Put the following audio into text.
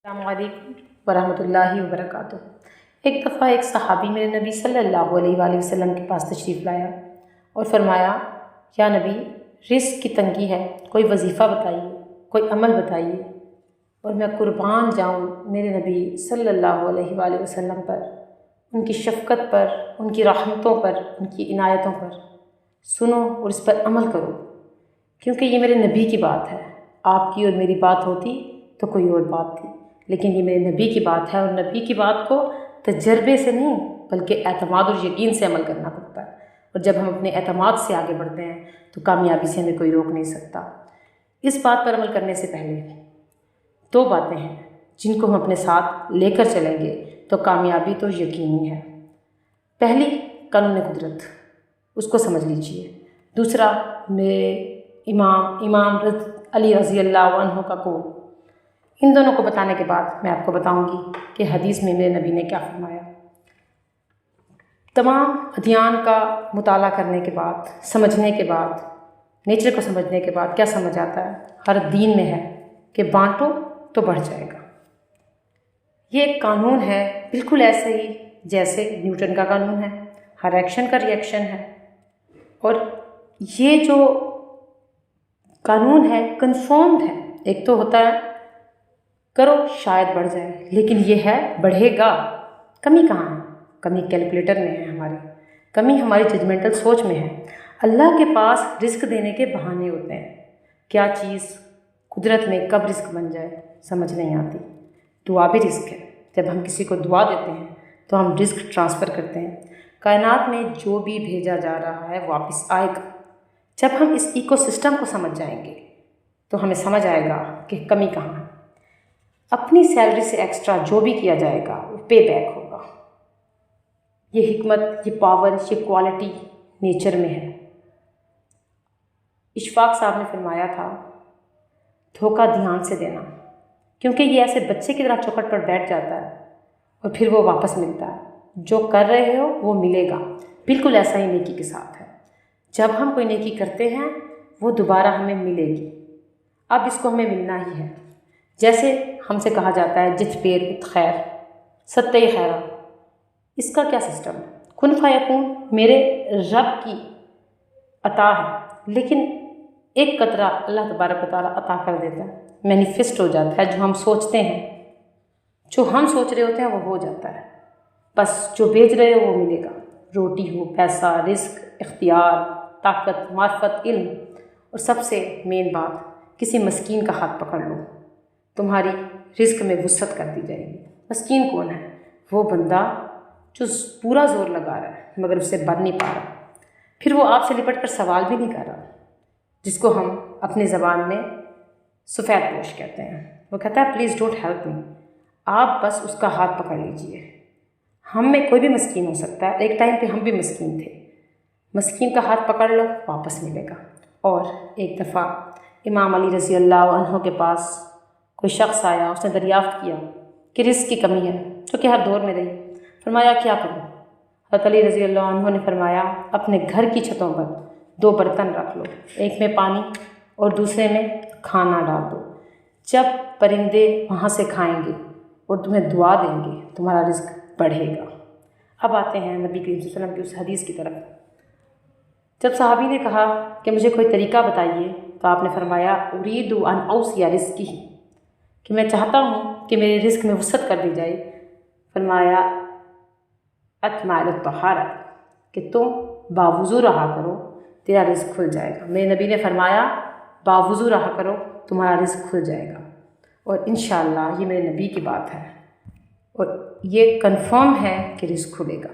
السلام علیکم ورحمۃ اللہ وبرکاتہ۔ ایک دفعہ ایک صحابی میرے نبی صلی اللہ علیہ وآلہ وسلم کے پاس تشریف لایا اور فرمایا، یا نبی، رزق کی تنگی ہے، کوئی وظیفہ بتائیے، کوئی عمل بتائیے۔ اور میں قربان جاؤں میرے نبی صلی اللہ علیہ وآلہ وسلم پر، ان کی شفقت پر، ان کی رحمتوں پر، ان کی عنایتوں پر۔ سنو اور اس پر عمل کرو، کیونکہ یہ میرے نبی کی بات ہے۔ آپ کی اور میری بات ہوتی تو کوئی اور بات تھی، لیکن یہ میرے نبی کی بات ہے، اور نبی کی بات کو تجربے سے نہیں بلکہ اعتماد اور یقین سے عمل کرنا پڑتا ہے۔ اور جب ہم اپنے اعتماد سے آگے بڑھتے ہیں تو کامیابی سے ہمیں کوئی روک نہیں سکتا۔ اس بات پر عمل کرنے سے پہلے دو باتیں ہیں جن کو ہم اپنے ساتھ لے کر چلیں گے تو کامیابی تو یقینی ہے۔ پہلی، قانون قدرت، اس کو سمجھ لیجئے۔ دوسرا، میرے امام علی رضی اللہ عنہ کا قول۔ ان دونوں کو بتانے کے بعد میں آپ کو بتاؤں گی کہ حدیث میں میرے نبی نے کیا فرمایا۔ تمام ادیان کا مطالعہ کرنے کے بعد، سمجھنے کے بعد، نیچر کو سمجھنے کے بعد کیا سمجھ آتا ہے؟ ہر دین میں ہے کہ بانٹو تو بڑھ جائے گا۔ یہ ایک قانون ہے، بالکل ایسے ہی جیسے نیوٹن کا قانون ہے، ہر ایکشن کا ری ایکشن ہے۔ اور یہ جو قانون ہے کنفرمڈ ہے۔ ایک تو ہوتا ہے کرو شاید بڑھ جائے، لیکن یہ ہے بڑھے گا۔ کمی کہاں ہے؟ کمی کیلکولیٹر میں ہے ہماری، کمی ہماری ججمنٹل سوچ میں ہے۔ اللہ کے پاس رزق دینے کے بہانے ہوتے ہیں۔ کیا چیز قدرت میں کب رزق بن جائے سمجھ نہیں آتی۔ دعا بھی رزق ہے۔ جب ہم کسی کو دعا دیتے ہیں تو ہم رزق ٹرانسفر کرتے ہیں۔ کائنات میں جو بھی بھیجا جا رہا ہے واپس آئے گا۔ جب ہم اس ایکو سسٹم کو سمجھ جائیں گے تو ہمیں سمجھ آئے گا کہ کمی کہاں ہے۔ اپنی سیلری سے ایکسٹرا جو بھی کیا جائے گا وہ پے بیک ہوگا۔ یہ حکمت، یہ پاور، یہ کوالٹی نیچر میں ہے۔ اشفاق صاحب نے فرمایا تھا، دھوکہ دھیان سے دینا، کیونکہ یہ ایسے بچے کی طرح چوکھٹ پر بیٹھ جاتا ہے اور پھر وہ واپس ملتا ہے۔ جو کر رہے ہو وہ ملے گا۔ بالکل ایسا ہی نیکی کے ساتھ ہے۔ جب ہم کوئی نیکی کرتے ہیں وہ دوبارہ ہمیں ملے گی۔ اب اس کو ہمیں ملنا ہی ہے۔ جیسے ہم سے کہا جاتا ہے جت پیر ات خیر، ستّے خیرہ۔ اس کا کیا سسٹم ہے؟ کن فیکون میرے رب کی عطا ہے، لیکن ایک قطرہ اللہ تبارک و تعالیٰ عطا کر دیتا ہے، مینیفسٹ ہو جاتا ہے۔ جو ہم سوچتے ہیں، جو ہم سوچ رہے ہوتے ہیں وہ ہو جاتا ہے۔ بس جو بھیج رہے ہو وہ ملے گا۔ روٹی ہو، پیسہ، رزق، اختیار، طاقت، معرفت، علم، اور سب سے مین بات، کسی مسکین کا ہاتھ پکڑ لو، تمہاری رزق میں وسعت کر دی جائے گی۔ مسکین کون ہے؟ وہ بندہ جو پورا زور لگا رہا ہے مگر اسے بن نہیں پا رہا، پھر وہ آپ سے لپٹ کر سوال بھی نہیں کر رہا، جس کو ہم اپنی زبان میں سفید پوش کہتے ہیں۔ وہ کہتا ہے پلیز ڈونٹ ہیلپ می، آپ بس اس کا ہاتھ پکڑ لیجئے۔ ہم میں کوئی بھی مسکین ہو سکتا ہے، ایک ٹائم پہ ہم بھی مسکین تھے۔ مسکین کا ہاتھ پکڑ لو، واپس ملے گا۔ اور ایک دفعہ امام علی رضی اللہ عنہ کے پاس کوئی شخص آیا، اس نے دریافت کیا کہ رزق کی کمی ہے، جو کہ ہر دور میں رہی۔ فرمایا کیا کروں؟ حضرت علی رضی اللہ عنہ نے فرمایا اپنے گھر کی چھتوں پر 2 برتن رکھ لو، ایک میں پانی اور دوسرے میں کھانا ڈال دو۔ جب پرندے وہاں سے کھائیں گے اور تمہیں دعا دیں گے تمہارا رزق بڑھے گا۔ اب آتے ہیں نبی کریم صلی اللہ علیہ وسلم کی اس حدیث کی طرف۔ جب صحابی نے کہا کہ مجھے کوئی طریقہ بتائیے تو آپ نے فرمایا اريد ان اوسع رزقی، کہ میں چاہتا ہوں کہ میرے رزق میں وسعت کر دی جائے۔ فرمایا اتمع الطہارہ، کہ تم باوضو رہا کرو، تیرا رزق کھل جائے گا۔ میرے نبی نے فرمایا باوضو رہا کرو، تمہارا رزق کھل جائے گا۔ اور انشاءاللہ یہ میرے نبی کی بات ہے اور یہ کنفرم ہے کہ رزق کھلے گا۔